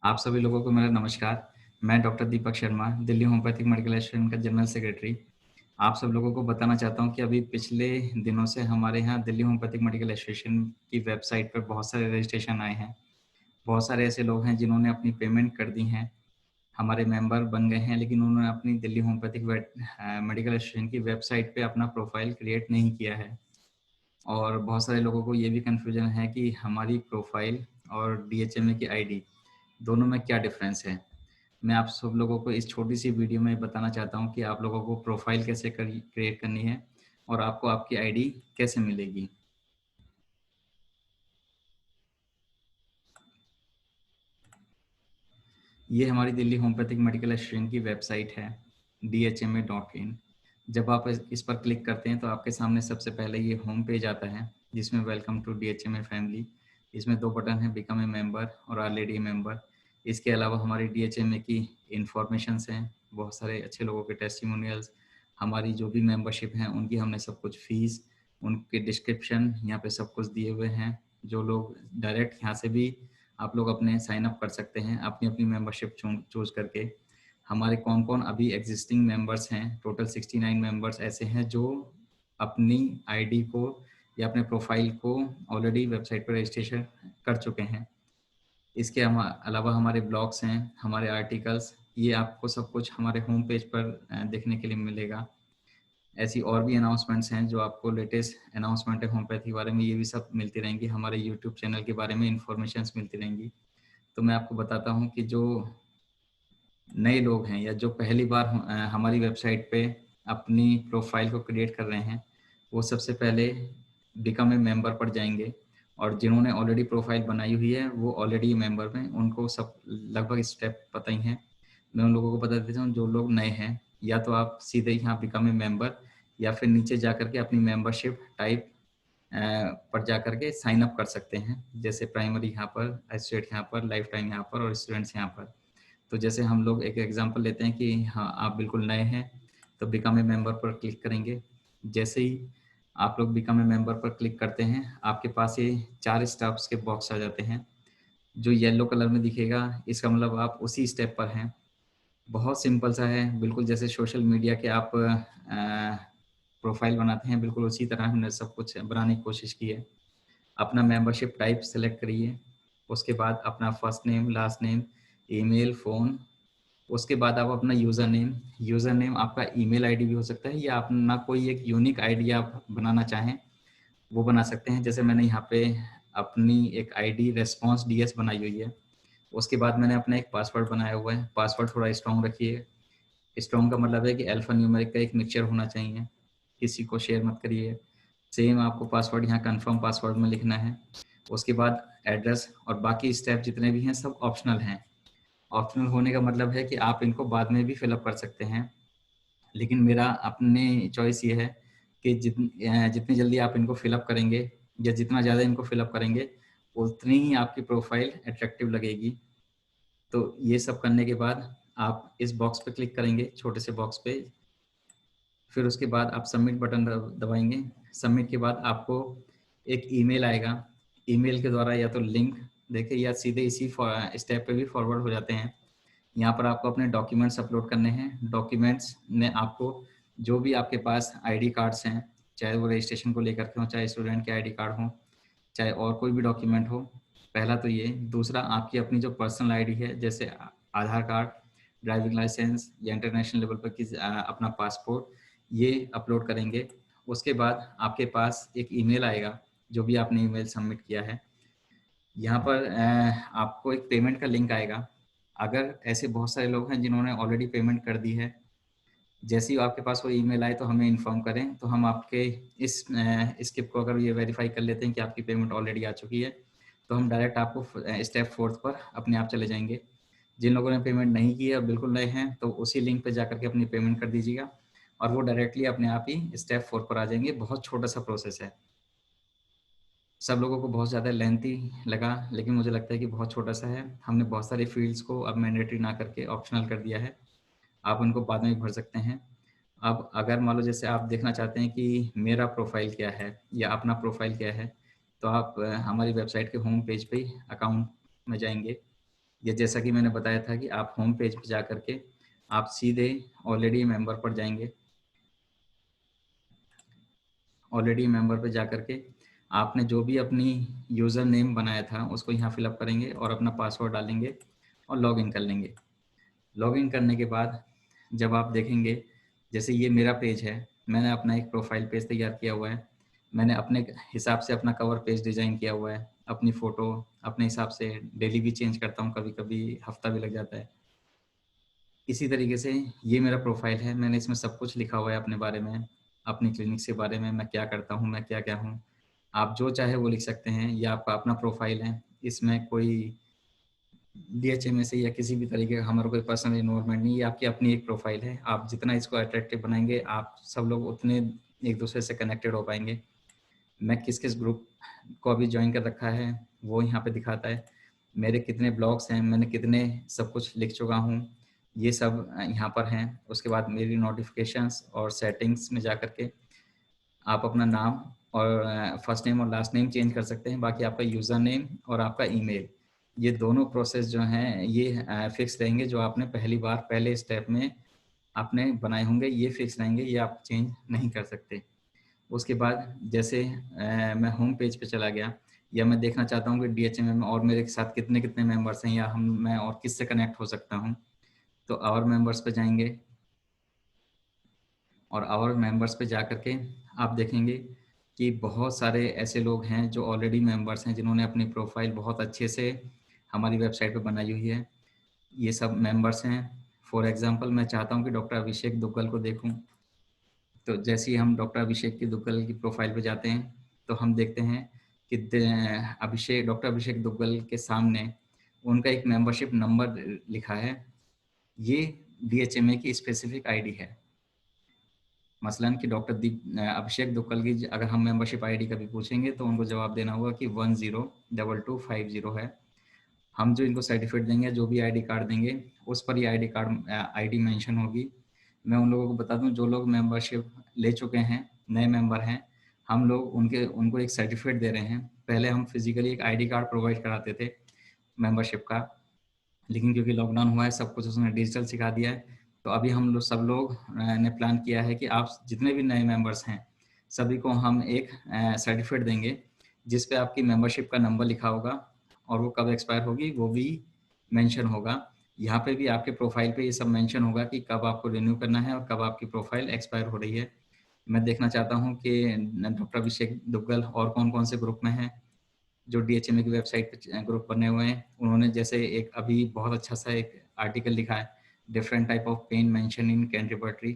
आप सभी लोगों को मेरा नमस्कार। मैं doctor Deepak Sharma, Delhi homoeopathic medical association का जनरल सेक्रेटरी। आप सब लोगों को बताना चाहता हूँ कि अभी पिछले दिनों से हमारे यहाँ दिल्ली होम्योपैथिक मेडिकल एसोसिएशन की वेबसाइट पर बहुत सारे रजिस्ट्रेशन आए हैं। बहुत सारे ऐसे लोग हैं जिन्होंने अपनी पेमेंट कर दी हैं, हमारे मेंबर बन गए हैं, लेकिन उन्होंने अपनी दिल्ली होम्योपैथिक मेडिकल एसोसिएशन की वेबसाइट पे अपना प्रोफाइल क्रिएट नहीं किया है। और बहुत सारे लोगों को ये भी कन्फ्यूजन है कि हमारी प्रोफाइल और डीएचएमए की आईडी दोनों में क्या डिफरेंस है। मैं आप सब लोगों को इस छोटी सी वीडियो में बताना चाहता हूँ कि आप लोगों को प्रोफाइल कैसे क्रिएट करनी है और आपको आपकी आईडी कैसे मिलेगी। ये हमारी दिल्ली होम्योपैथिक मेडिकल एसोसिएशन की वेबसाइट है dhma.in। जब आप इस पर क्लिक करते हैं तो आपके सामने सबसे पहले ये होम पेज आता है जिसमें वेलकम टू डीएचएमए फैमिली। इसमें दो बटन हैं, बिकम ए मेंबर और ऑलरेडी मेंबर। इसके अलावा हमारी डीएचएमए की इंफॉर्मेशंस हैं, बहुत सारे अच्छे लोगों के टेस्टिमोनियल्स, हमारी जो भी मेंबरशिप हैं उनकी हमने सब कुछ फीस, उनके डिस्क्रिप्शन यहाँ पे सब कुछ दिए हुए हैं। जो लोग डायरेक्ट यहाँ से भी आप लोग अपने साइन अप कर सकते हैं अपनी अपनी मेंबरशिप चूज करके। हमारे कौन कौन अभी एग्जिस्टिंग मेंबर्स हैं, टोटल 69 मेंबर्स ऐसे हैं जो अपनी आईडी को या अपने प्रोफाइल को ऑलरेडी वेबसाइट पर रजिस्ट्रेशन कर चुके हैं। इसके अलावा हमारे ब्लॉग्स हैं, हमारे आर्टिकल्स, ये आपको सब कुछ हमारे होम पेज पर देखने के लिए मिलेगा। ऐसी और भी अनाउंसमेंट्स हैं जो आपको लेटेस्ट अनाउंसमेंट है होम्योपैथी के बारे में, ये भी सब मिलती रहेंगी। हमारे यूट्यूब चैनल के बारे में इंफॉर्मेशंस मिलती रहेंगी। तो मैं आपको बताता हूँ कि जो नए लोग हैं या जो पहली बार हमारी वेबसाइट पे अपनी प्रोफाइल को क्रिएट कर रहे हैं, वो सबसे पहले बिकम ए मेंबर पर जाएंगे। और जिन्होंने ऑलरेडी प्रोफाइल बनाई हुई है वो ऑलरेडी मेंबर में, उनको सब लगभग स्टेप पता ही हैं। मैं उन लोगों को बता देता हूँ जो लोग नए हैं, या तो आप सीधे यहाँ बिकम ए मेंबर या फिर नीचे जा करके अपनी मेंबरशिप टाइप पर जा करके साइन अप कर सकते हैं। जैसे प्राइमरी यहाँ पर, एसोसिएट यहाँ पर, लाइफ टाइम यहाँ पर और स्टूडेंट्स यहाँ पर। तो जैसे हम लोग एक एग्जांपल लेते हैं कि हाँ आप बिल्कुल नए हैं तो बिकम ए मेंबर पर क्लिक करेंगे। जैसे ही आप लोग बिकम ए मेंबर पर क्लिक करते हैं आपके पास ये 4 स्टेप्स के बॉक्स आ जाते हैं। जो येलो कलर में दिखेगा इसका मतलब आप उसी स्टेप पर हैं। बहुत सिंपल सा है, बिल्कुल जैसे सोशल मीडिया के आप प्रोफाइल बनाते हैं बिल्कुल उसी तरह हमने सब कुछ बनाने की कोशिश की है। अपना मेंबरशिप टाइप सेलेक्ट करिए, उसके बाद अपना first name, last name, email, phone, उसके बाद आप अपना यूज़र नेम आपका ईमेल आईडी भी हो सकता है या अपना कोई एक यूनिक आईडी आप बनाना चाहें वो बना सकते हैं। जैसे मैंने यहाँ पे अपनी एक आईडी रेस्पॉन्स डीएस बनाई हुई है। उसके बाद मैंने अपना एक पासवर्ड बनाया हुआ है। पासवर्ड थोड़ा स्ट्रॉन्ग रखिए। स्ट्रॉन्ग का मतलब है कि अल्फा न्यूमेरिक का एक मिक्सचर होना चाहिए, किसी को शेयर मत करिए। सेम आपको पासवर्ड यहाँ कंफर्म पासवर्ड में लिखना है। उसके बाद एड्रेस और बाकी स्टेप जितने भी हैं सब ऑप्शनल हैं। ऑप्शनल होने का मतलब है कि आप इनको बाद में भी फिलअप कर सकते हैं, लेकिन मेरा अपने चॉइस ये है कि जितनी जल्दी आप इनको फिलअप करेंगे या जितना ज़्यादा इनको फिलअप करेंगे उतनी ही आपकी प्रोफाइल अट्रैक्टिव लगेगी। तो ये सब करने के बाद आप इस बॉक्स पे क्लिक करेंगे, छोटे से बॉक्स पे। फिर उसके बाद आप सबमिट बटन दबाएंगे। सबमिट के बाद आपको एक ईमेल आएगा। ईमेल के द्वारा या तो लिंक देखे या सीधे इसी स्टेप पे भी फॉरवर्ड हो जाते हैं। यहाँ पर आपको अपने डॉक्यूमेंट्स अपलोड करने हैं। डॉक्यूमेंट्स में आपको जो भी आपके पास आईडी कार्ड्स हैं, चाहे वो रजिस्ट्रेशन को लेकर के हो, चाहे स्टूडेंट के आईडी कार्ड हो, चाहे और कोई भी डॉक्यूमेंट हो। पहला तो ये। दूसरा आपकी अपनी जो पर्सनल आईडी है, जैसे आधार कार्ड, ड्राइविंग लाइसेंस या इंटरनेशनल लेवल पर अपना पासपोर्ट, ये अपलोड करेंगे। उसके बाद आपके पास एक ईमेल आएगा, जो भी आपने ईमेल सबमिट किया है। यहाँ पर आपको एक पेमेंट का लिंक आएगा। अगर ऐसे बहुत सारे लोग हैं जिन्होंने ऑलरेडी पेमेंट कर दी है, जैसे ही आपके पास वो ईमेल आए तो हमें इन्फॉर्म करें, तो हम आपके इस स्किप को अगर ये वेरीफाई कर लेते हैं कि आपकी पेमेंट ऑलरेडी आ चुकी है, तो हम डायरेक्ट आपको स्टेप 4 पर अपने आप चले जाएंगे। जिन लोगों ने पेमेंट नहीं की है और बिल्कुल नए हैं तो उसी लिंक पे जाकर के अपनी पेमेंट कर दीजिएगा और वो डायरेक्टली अपने आप ही स्टेप 4 पर आ जाएंगे। बहुत छोटा सा प्रोसेस है। सब लोगों को बहुत ज़्यादा लेंथी लगा, लेकिन मुझे लगता है कि बहुत छोटा सा है। हमने बहुत सारी फील्ड्स को अब मैंडेटरी ना करके ऑप्शनल कर दिया है। आप उनको बाद में भी भर सकते हैं। अब अगर मान लो जैसे आप देखना चाहते हैं कि मेरा प्रोफाइल क्या है या अपना प्रोफाइल क्या है, तो आप हमारी वेबसाइट के होम पेज पे अकाउंट में जाएंगे। या जैसा कि मैंने बताया था कि आप होम पेज पे जा करके आप सीधे ऑलरेडी मेंबर पर जाएंगे। ऑलरेडी मेंबर पे जा करके आपने जो भी अपनी यूज़र नेम बनाया था उसको यहाँ फिलअप करेंगे और अपना पासवर्ड डालेंगे और लॉगिन कर लेंगे। लॉगिन करने के बाद जब आप देखेंगे, जैसे ये मेरा पेज है, मैंने अपना एक प्रोफाइल पेज तैयार किया हुआ है। मैंने अपने हिसाब से अपना कवर पेज डिज़ाइन किया हुआ है, अपनी फ़ोटो अपने हिसाब से डेली भी चेंज करता हूँ, कभी-कभी हफ़्ता भी लग जाता है। इसी तरीके से ये मेरा प्रोफाइल है, मैंने इसमें सब कुछ लिखा हुआ है अपने बारे में, अपनी क्लिनिक के बारे में, मैं क्या करता हूँ, मैं क्या-क्या हूँ। आप जो चाहे वो लिख सकते हैं, ये आपका अपना प्रोफाइल है, इसमें कोई डीएचएमए से या किसी भी तरीके का हमारा कोई पर्सनल इन्वॉल्वमेंट नहीं है, ये आपकी अपनी एक प्रोफाइल है। आप जितना इसको अट्रैक्टिव बनाएँगे, आप सब लोग उतने एक-दूसरे से कनेक्टेड हो पाएँगे। मैं किस-किस ग्रुप को अभी जॉइन कर रखा है, वो यहाँ पे दिखाता है। मेरे कितने ब्लॉग्स हैं, मैंने कितने सब कुछ लिख चुका हूँ, ये सब यहाँ पर हैं। उसके बाद मेरी नोटिफ़िकेशंस और सेटिंग्स में जा कर के आप अपना नाम और फर्स्ट नेम और लास्ट नेम चेंज कर सकते हैं। बाकी आपका यूज़र नेम और आपका ईमेल, ये दोनों प्रोसेस जो हैं ये फिक्स रहेंगे। जो आपने पहली बार पहले स्टेप में आपने बनाए होंगे, ये फिक्स रहेंगे, ये आप चेंज नहीं कर सकते। उसके बाद जैसे मैं होम पेज पे चला गया या मैं देखना चाहता हूँ कि डीएचएमए में और मेरे साथ कितने-कितने मेंबर्स हैं या मैं और किससे कनेक्ट हो सकता हूँ, तो और मेंबर्स पे जाएँगे और आवर मेंबर्स पे जा कर के आप देखेंगे कि बहुत सारे ऐसे लोग हैं जो ऑलरेडी मेंबर्स हैं, जिन्होंने अपनी प्रोफाइल बहुत अच्छे से हमारी वेबसाइट पे बनाई हुई है। ये सब मेंबर्स हैं। फॉर एग्ज़ाम्पल मैं चाहता हूँ कि डॉक्टर अभिषेक दुग्गल को देखूँ, तो जैसे ही हम डॉक्टर अभिषेक की दुग्गल की प्रोफाइल पे जाते हैं, तो हम देखते हैं कि डॉक्टर अभिषेक दुग्गल के सामने उनका एक मेंबरशिप नंबर लिखा है। ये डीएचएमए की स्पेसिफिक आईडी है। मसलन कि अभिषेक दुक्कल की अगर हम मेंबरशिप आईडी कभी पूछेंगे तो उनको जवाब देना होगा कि 102250 है। हम जो इनको सर्टिफिकेट देंगे, जो भी आईडी कार्ड देंगे, उस पर ये आईडी मेंशन होगी। मैं उन लोगों को बता दूं, जो लोग मेंबरशिप ले चुके हैं, नए मेंबर हैं, हम लोग उनको एक सर्टिफिकेट दे रहे हैं। पहले हम फिजिकली एक आईडी कार्ड प्रोवाइड कराते थे मेंबरशिप का, लेकिन क्योंकि लॉकडाउन हुआ है, सब कुछ उसने डिजिटल सिखा दिया है। तो अभी हम लोग सब लोग ने प्लान किया है कि आप जितने भी नए मेंबर्स हैं, सभी को हम एक सर्टिफिकेट देंगे, जिस पे आपकी मेंबरशिप का नंबर लिखा होगा और वो कब एक्सपायर होगी वो भी मेंशन होगा। यहाँ पे भी आपके प्रोफाइल पे ये सब मेंशन होगा कि कब आपको रिन्यू करना है और कब आपकी प्रोफाइल एक्सपायर हो रही है। मैं देखना चाहता हूँ कि डॉक्टर अभिषेक दुग्गल और कौन-कौन से ग्रुप में हैं, जो डीएचएमए की वेबसाइट पे ग्रुप बने हुए हैं। उन्होंने जैसे एक अभी बहुत अच्छा सा एक आर्टिकल लिखा है, different type of pain mention in कैंट्रीबर्टरी।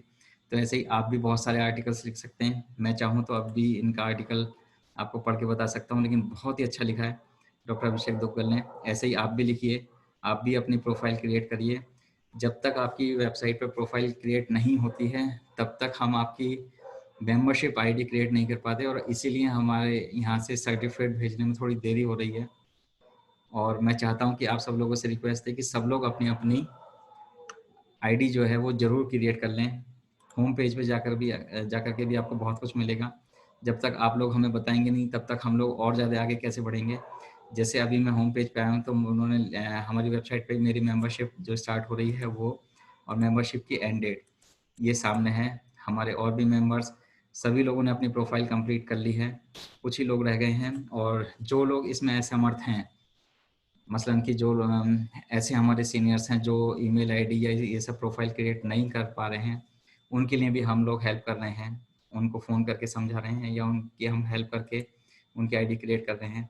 तो ऐसे ही आप भी बहुत सारे आर्टिकल्स लिख सकते हैं। मैं चाहूँ तो अब भी इनका आर्टिकल आपको पढ़ के बता सकता हूँ, लेकिन बहुत ही अच्छा लिखा है डॉक्टर अभिषेक दुग्गल ने। ऐसे ही आप भी लिखिए, आप भी अपनी प्रोफाइल क्रिएट करिए। जब तक आपकी वेबसाइट पे प्रोफाइल क्रिएट नहीं होती है, तब तक हम आपकी मेंबरशिप आईडी क्रिएट नहीं कर पाते और इसीलिए हमारे यहाँ से सर्टिफिकेट भेजने में थोड़ी देरी हो रही है। और मैं चाहता हूँ कि आप सब लोगों से रिक्वेस्ट है कि सब लोग अपनी-अपनी आईडी जो है वो ज़रूर क्रिएट कर लें। होम पेज पे जाकर के भी आपको बहुत कुछ मिलेगा। जब तक आप लोग हमें बताएँगे नहीं, तब तक हम लोग और ज़्यादा आगे कैसे बढ़ेंगे। जैसे अभी मैं होम पेज पे आया हूँ, तो उन्होंने हमारी वेबसाइट पे मेरी मेंबरशिप जो स्टार्ट हो रही है वो, और मेंबरशिप की एंड डेट ये सामने है। हमारे और भी मेंबर्स सभी लोगों ने अपनी प्रोफाइल कंप्लीट कर ली है। कुछ ही लोग रह गए हैं, और जो लोग इसमें असमर्थ हैं, मसलन कि जो ऐसे हमारे सीनियर्स हैं जो ईमेल आईडी या ये सब प्रोफाइल क्रिएट नहीं कर पा रहे हैं, उनके लिए भी हम लोग हेल्प कर रहे हैं। उनको फ़ोन करके समझा रहे हैं या उनकी हम हेल्प करके उनकी आईडी क्रिएट कर रहे हैं।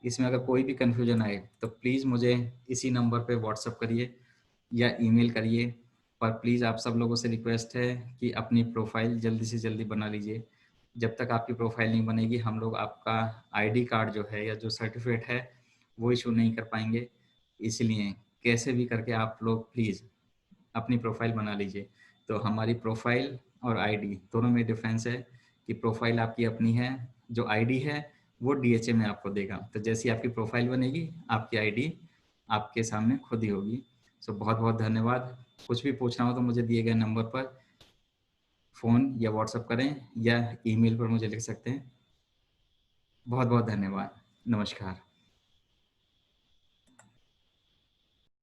इसमें अगर कोई भी कन्फ्यूजन आए तो प्लीज़ मुझे इसी नंबर पे व्हाट्सएप करिए या ईमेल करिए। पर प्लीज़ आप सब लोगों से रिक्वेस्ट है कि अपनी प्रोफाइल जल्दी से जल्दी बना लीजिए। जब तक आपकी प्रोफाइल नहीं बनेगी, हम लोग आपका आईडी कार्ड जो है या जो सर्टिफिकेट है वो इशू नहीं कर पाएँगे। इसलिए कैसे भी करके आप लोग प्लीज़ अपनी प्रोफाइल बना लीजिए। तो हमारी प्रोफाइल और आईडी दोनों में डिफ़रेंस है कि प्रोफाइल आपकी अपनी है, जो आईडी है वो डीएचए में आपको देगा। तो जैसी आपकी प्रोफाइल बनेगी, आपकी आईडी आपके सामने खुद ही होगी। सो बहुत-बहुत धन्यवाद। कुछ भी पूछना हो तो मुझे दिए गए नंबर पर फ़ोन या व्हाट्सएप करें या ईमेल पर मुझे लिख सकते हैं। बहुत-बहुत धन्यवाद। नमस्कार।